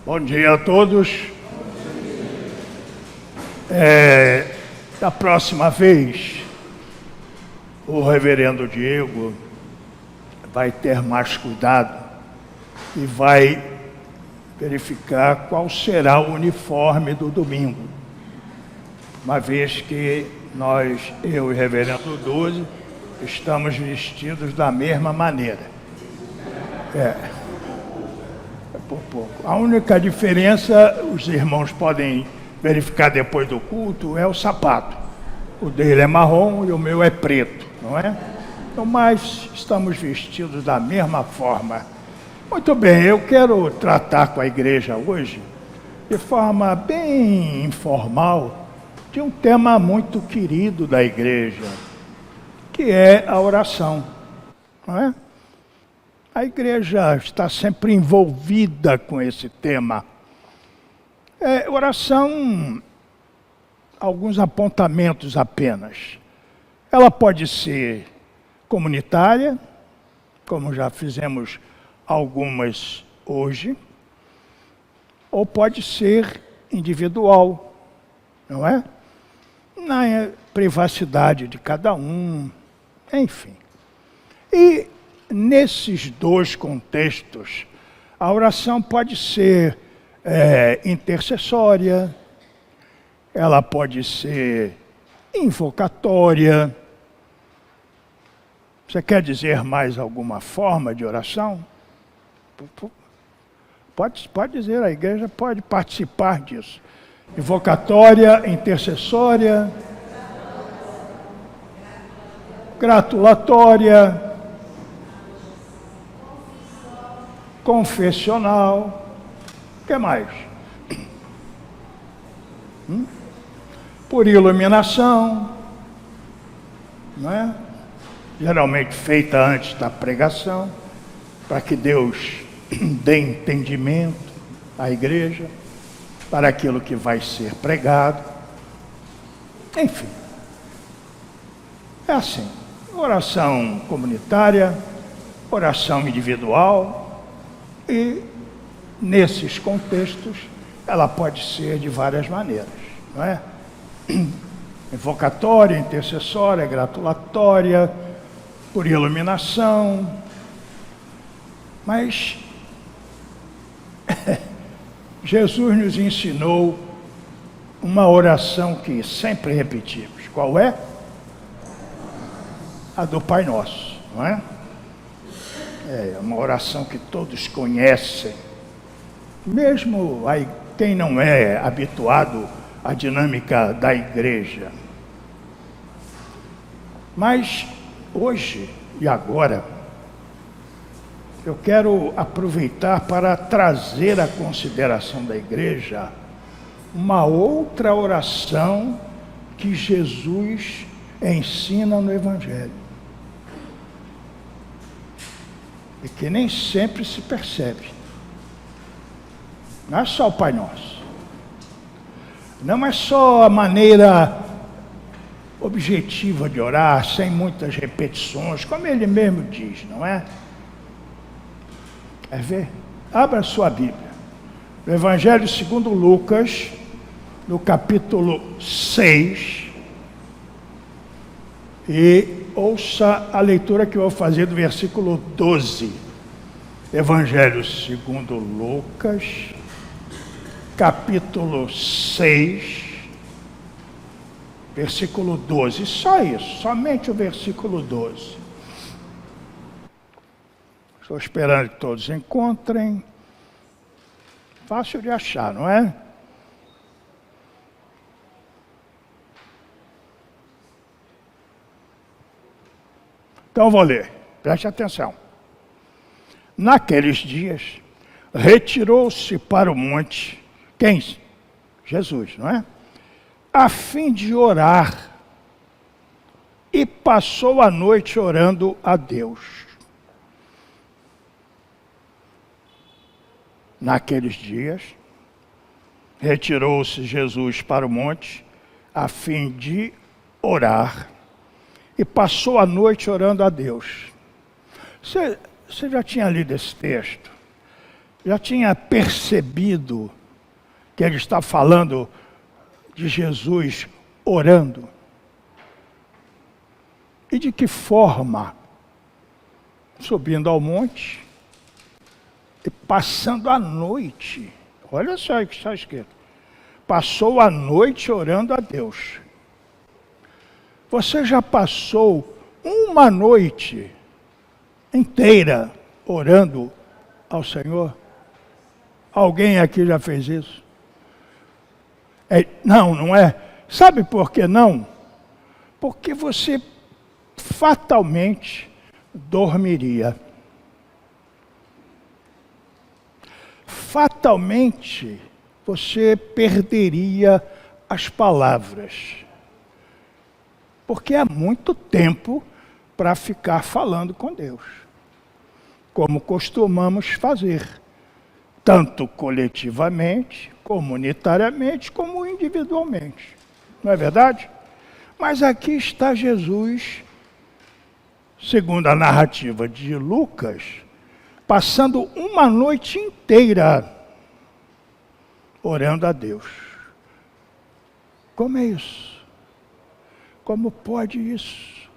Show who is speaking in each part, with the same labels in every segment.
Speaker 1: Bom dia a todos. Da próxima vez, o reverendo Diego vai ter mais cuidado e vai verificar qual será o uniforme do domingo, uma vez que eu e o reverendo Duzi, estamos vestidos da mesma maneira. Por pouco. A única diferença, os irmãos podem verificar depois do culto, é o sapato. O dele é marrom e o meu é preto, não é? Então, mas estamos vestidos da mesma forma. Muito bem, eu quero tratar com a igreja hoje, de forma bem informal, de um tema muito querido da igreja, que é a oração, não é? A igreja está sempre envolvida com esse tema. Oração, alguns apontamentos apenas. Ela pode ser comunitária, como já fizemos algumas hoje, ou pode ser individual, não é? Na privacidade de cada um, enfim. E nesses dois contextos, a oração pode ser intercessória, ela pode ser invocatória. Você quer dizer mais alguma forma de oração? Pode dizer, a igreja pode participar disso. Invocatória, intercessória, gratulatória, confessional, o que mais? Por iluminação, não é? Geralmente feita antes da pregação, para que Deus dê entendimento à igreja, para aquilo que vai ser pregado. Enfim, é assim, oração comunitária, oração individual, e nesses contextos ela pode ser de várias maneiras, não é? Invocatória, intercessória, gratulatória, por iluminação. Mas Jesus nos ensinou uma oração que sempre repetimos. Qual é? A do Pai Nosso, não é? É uma oração que todos conhecem, mesmo quem não é habituado à dinâmica da igreja. Mas hoje e agora, eu quero aproveitar para trazer à consideração da igreja uma outra oração que Jesus ensina no Evangelho. E que nem sempre se percebe. Não é só o Pai Nosso. Não é só a maneira objetiva de orar, sem muitas repetições, como ele mesmo diz, não é? Quer ver? Abra sua Bíblia. No Evangelho segundo Lucas, no capítulo 6, e ouça a leitura que eu vou fazer do versículo 12. Evangelho segundo Lucas, capítulo 6, versículo 12. Só isso, somente o versículo 12. Estou esperando que todos encontrem. Fácil de achar, não é? Então vou ler, preste atenção. Naqueles dias, retirou-se para o monte, quem? Jesus, não é? A fim de orar, e passou a noite orando a Deus. Naqueles dias, retirou-se Jesus para o monte, a fim de orar, e passou a noite orando a Deus. Você já tinha lido esse texto? já tinha percebido que ele está falando de Jesus orando? E de que forma? Subindo ao monte e passando a noite. Olha só o que está escrito. Passou a noite orando a Deus. Você já passou uma noite inteira orando ao Senhor? Alguém aqui já fez isso? Não, não é? Sabe por que não? Porque você fatalmente dormiria. Fatalmente você perderia as palavras. Porque é muito tempo para ficar falando com Deus, como costumamos fazer, tanto coletivamente, comunitariamente, como individualmente. Não é verdade? Mas aqui está Jesus, segundo a narrativa de Lucas, passando uma noite inteira orando a Deus. Como é isso? Como pode isso?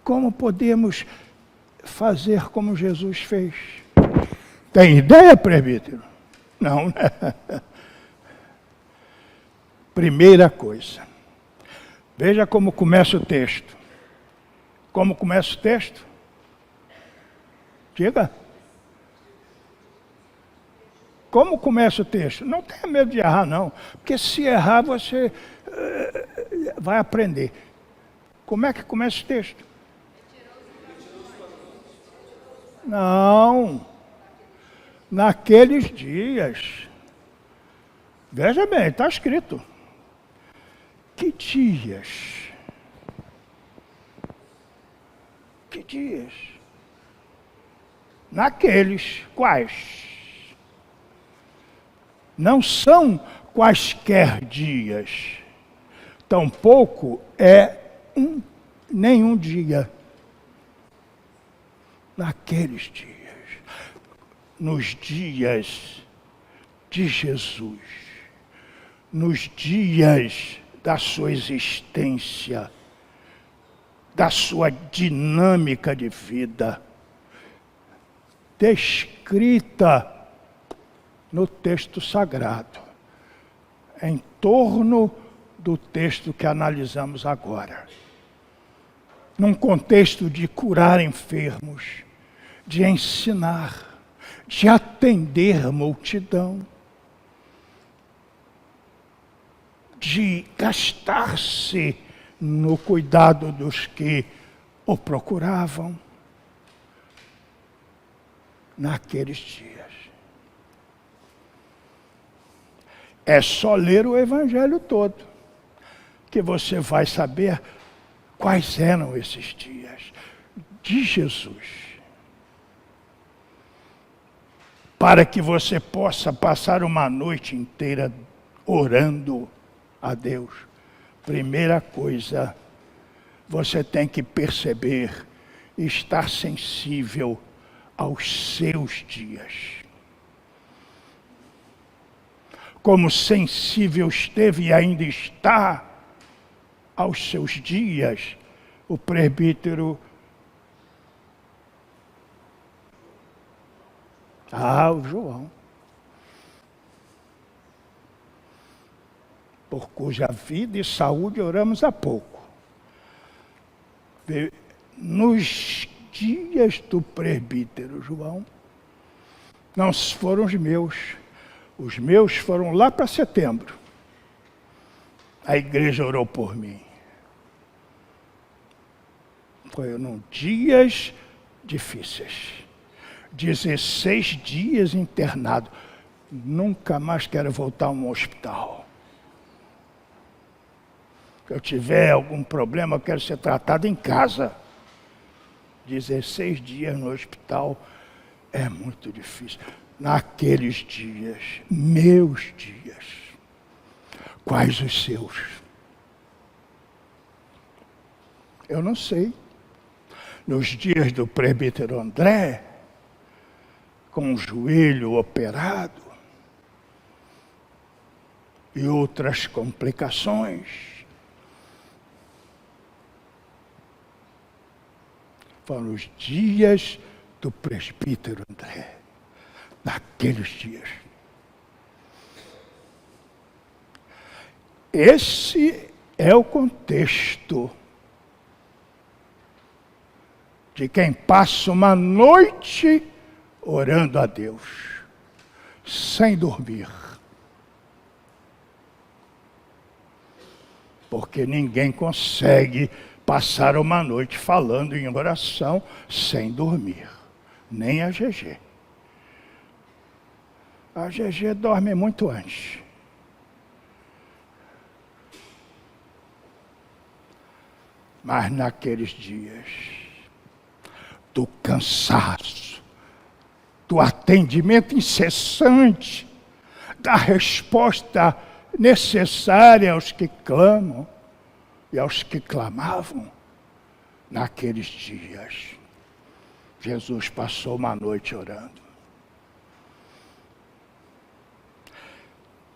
Speaker 1: Como podemos fazer como Jesus fez? Tem ideia, presbítero? Não, né? Primeira coisa. Veja como começa o texto. Como começa o texto? Diga. Como começa o texto? Não tenha medo de errar, não. Porque se errar, você vai aprender. Como é que começa o texto? Não. Naqueles dias. Veja bem, está escrito. Que dias? Que dias? Naqueles. Quais? Não são quaisquer dias. Tampouco é nenhum dia. Naqueles dias. Nos dias de Jesus. Nos dias da sua existência, da sua dinâmica de vida, descrita no texto sagrado, em torno do texto que analisamos agora. Num contexto de curar enfermos, de ensinar, de atender multidão, de gastar-se no cuidado dos que o procuravam naqueles dias. É só ler o Evangelho todo que você vai saber quais eram esses dias de Jesus. Para que você possa passar uma noite inteira orando a Deus. Primeira coisa, você tem que perceber e estar sensível aos seus dias. Como sensível esteve e ainda está aos seus dias, o presbítero o João, por cuja vida e saúde oramos há pouco. Nos dias do presbítero João, não foram os meus foram lá para setembro. A igreja orou por mim. Foram dias difíceis. 16 dias internado. Nunca mais quero voltar a um hospital. Se eu tiver algum problema, eu quero ser tratado em casa. 16 dias no hospital é muito difícil. Naqueles dias, meus dias, quais os seus? Eu não sei. Nos dias do presbítero André, com o joelho operado e outras complicações. Foram os dias do presbítero André, naqueles dias. Esse é o contexto de quem passa uma noite orando a Deus, sem dormir. Porque ninguém consegue passar uma noite falando em oração sem dormir. Nem a GG. A GG dorme muito antes. Mas naqueles dias do cansaço, do atendimento incessante, da resposta necessária aos que clamam e aos que clamavam, naqueles dias, Jesus passou uma noite orando.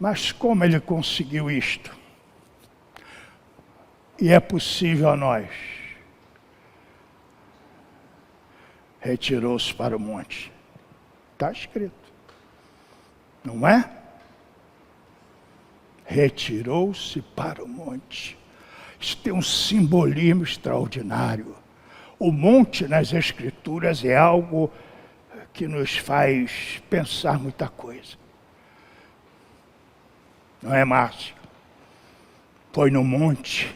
Speaker 1: Mas como ele conseguiu isto? E é possível a nós. Retirou-se para o monte. Está escrito. Não é? Retirou-se para o monte. Isso tem um simbolismo extraordinário. O monte nas Escrituras é algo que nos faz pensar muita coisa. Não é, Márcio? Foi no monte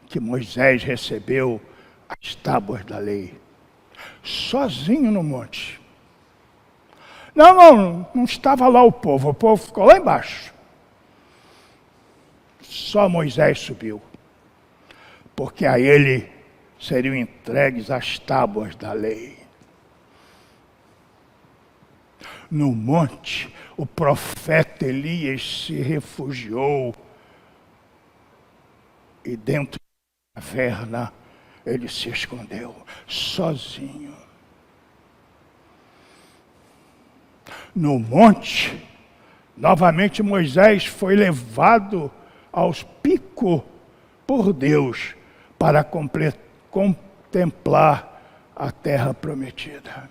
Speaker 1: que Moisés recebeu as tábuas da lei. Sozinho no monte. Não estava lá o povo ficou lá embaixo. Só Moisés subiu, porque a ele seriam entregues as tábuas da lei. No monte, o profeta Elias se refugiou e dentro da caverna ele se escondeu, sozinho. No monte, novamente Moisés foi levado aos picos por Deus para contemplar a terra prometida.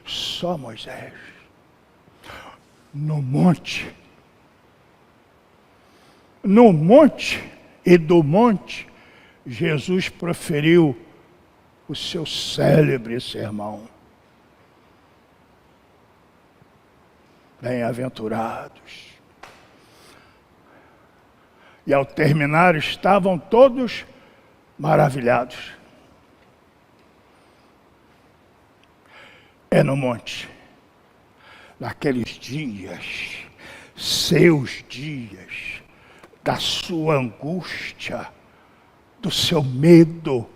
Speaker 1: Só Moisés. No monte e do monte, Jesus proferiu o seu célebre sermão. Bem-aventurados. E ao terminar, estavam todos maravilhados. É no monte, naqueles dias, seus dias, da sua angústia, do seu medo,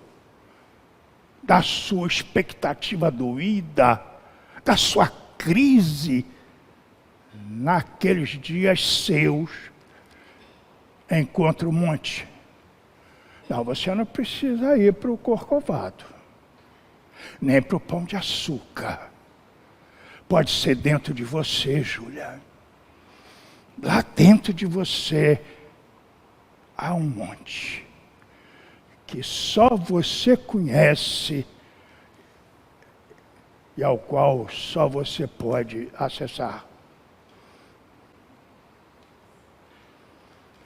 Speaker 1: da sua expectativa doída, da sua crise, naqueles dias seus, encontra o monte. Não, você não precisa ir para o Corcovado, nem para o Pão de Açúcar. Pode ser dentro de você, Júlia. Lá dentro de você há um monte que só você conhece e ao qual só você pode acessar.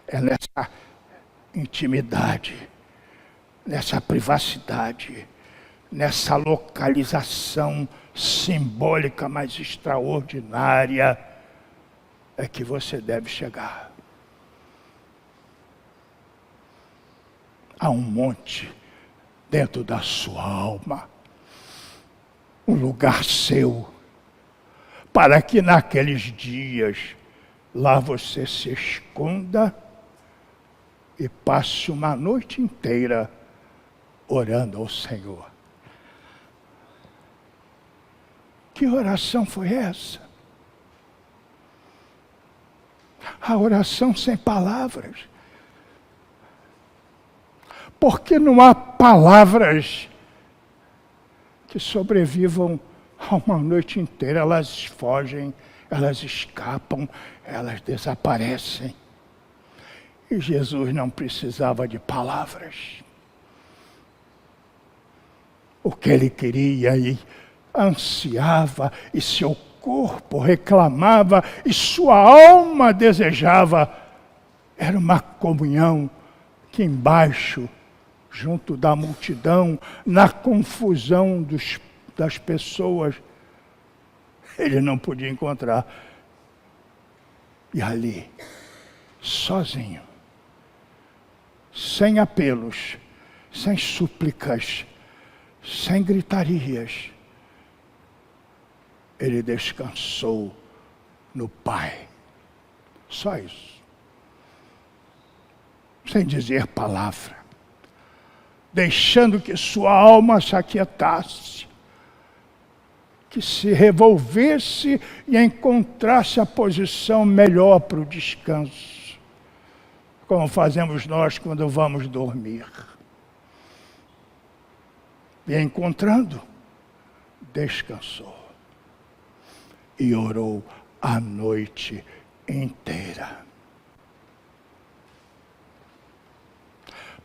Speaker 1: É nessa intimidade, nessa privacidade, nessa localização simbólica mais extraordinária é que você deve chegar. Há um monte dentro da sua alma, um lugar seu, para que naqueles dias lá você se esconda e passe uma noite inteira orando ao Senhor. Que oração foi essa? A oração sem palavras. Porque não há palavras que sobrevivam Uma noite inteira elas fogem, elas escapam, elas desaparecem. E Jesus não precisava de palavras. O que ele queria e ansiava, e seu corpo reclamava, e sua alma desejava, era uma comunhão que embaixo, junto da multidão, na confusão das pessoas, ele não podia encontrar. E ali, sozinho, sem apelos, sem súplicas, sem gritarias, ele descansou no Pai. Só isso. Sem dizer palavra. Deixando que sua alma se aquietasse. Que se revolvesse e encontrasse a posição melhor para o descanso. Como fazemos nós quando vamos dormir. E encontrando, descansou. E orou a noite inteira.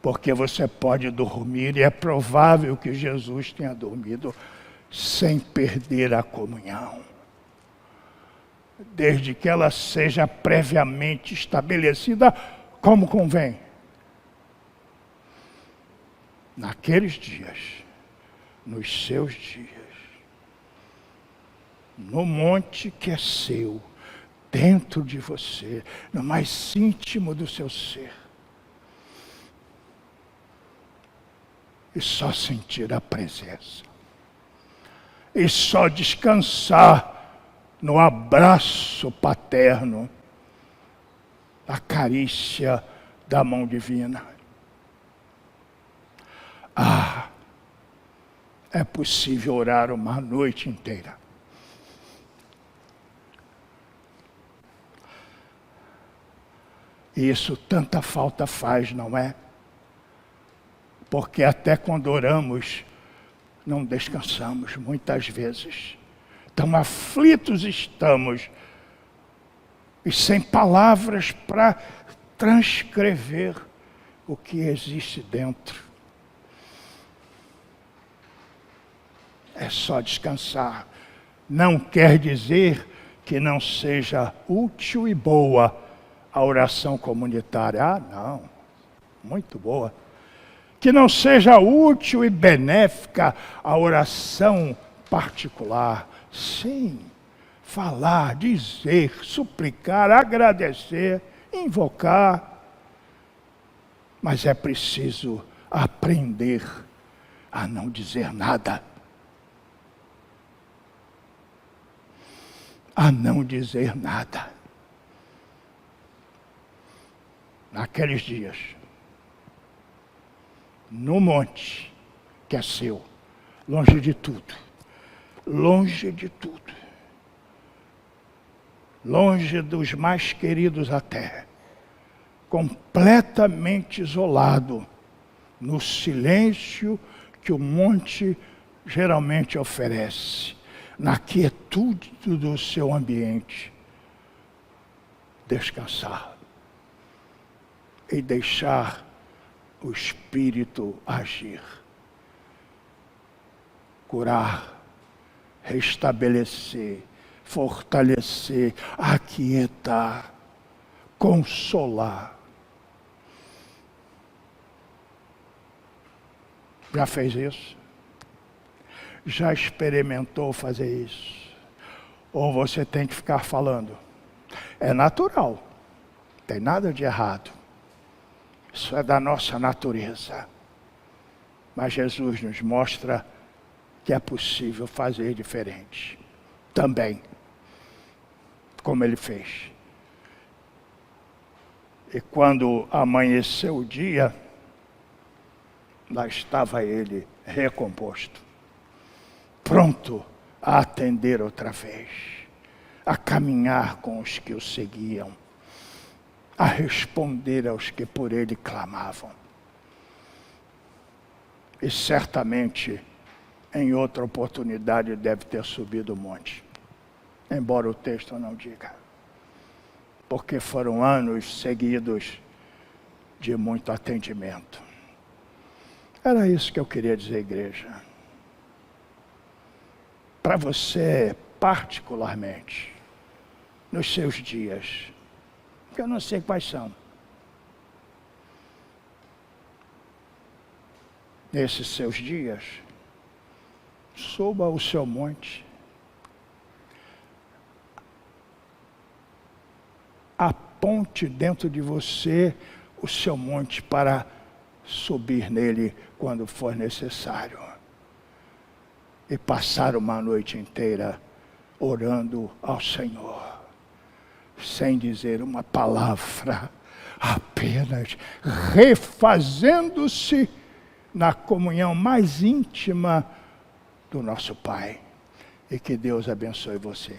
Speaker 1: Porque você pode dormir, e é provável que Jesus tenha dormido sem perder a comunhão. Desde que ela seja previamente estabelecida como convém. Naqueles dias, nos seus dias, no monte que é seu, dentro de você, no mais íntimo do seu ser. E só sentir a presença. E só descansar no abraço paterno, a carícia da mão divina. É possível orar uma noite inteira. E isso tanta falta faz, não é? Porque até quando oramos, não descansamos muitas vezes. Tão aflitos estamos, e sem palavras para transcrever o que existe dentro. É só descansar. Não quer dizer que não seja útil e boa a oração comunitária. Não. Muito boa. Que não seja útil e benéfica a oração particular. Sim. Falar, dizer, suplicar, agradecer, invocar. Mas é preciso aprender a não dizer nada. A não dizer nada. Naqueles dias, no monte que é seu, longe de tudo, longe dos mais queridos até, completamente isolado, no silêncio que o monte geralmente oferece, na quietude do seu ambiente, descansar e deixar o Espírito agir, curar, restabelecer, fortalecer, aquietar, consolar. Já fez isso? Já experimentou fazer isso? Ou você tem que ficar falando? É natural, não tem nada de errado. Isso é da nossa natureza. Mas Jesus nos mostra que é possível fazer diferente. Também. Como ele fez. E quando amanheceu o dia, lá estava ele recomposto. Pronto a atender outra vez. A caminhar com os que o seguiam. A responder aos que por ele clamavam. E certamente em outra oportunidade deve ter subido o monte. Embora o texto não diga. Porque foram anos seguidos de muito atendimento. Era isso que eu queria dizer, igreja. Para você, particularmente, nos seus dias, que eu não sei quais são. Nesses seus dias, suba o seu monte. Aponte dentro de você o seu monte para subir nele quando for necessário. E passar uma noite inteira orando ao Senhor, sem dizer uma palavra, apenas refazendo-se na comunhão mais íntima do nosso Pai. E que Deus abençoe você.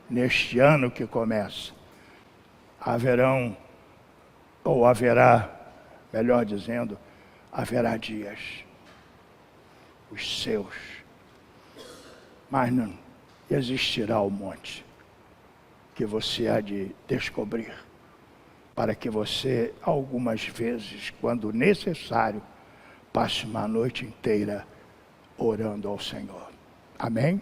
Speaker 1: Neste ano que começa, haverá, melhor dizendo, haverá dias, os seus, mas não existirá o monte que você há de descobrir, para que você, algumas vezes, quando necessário, passe uma noite inteira orando ao Senhor. Amém?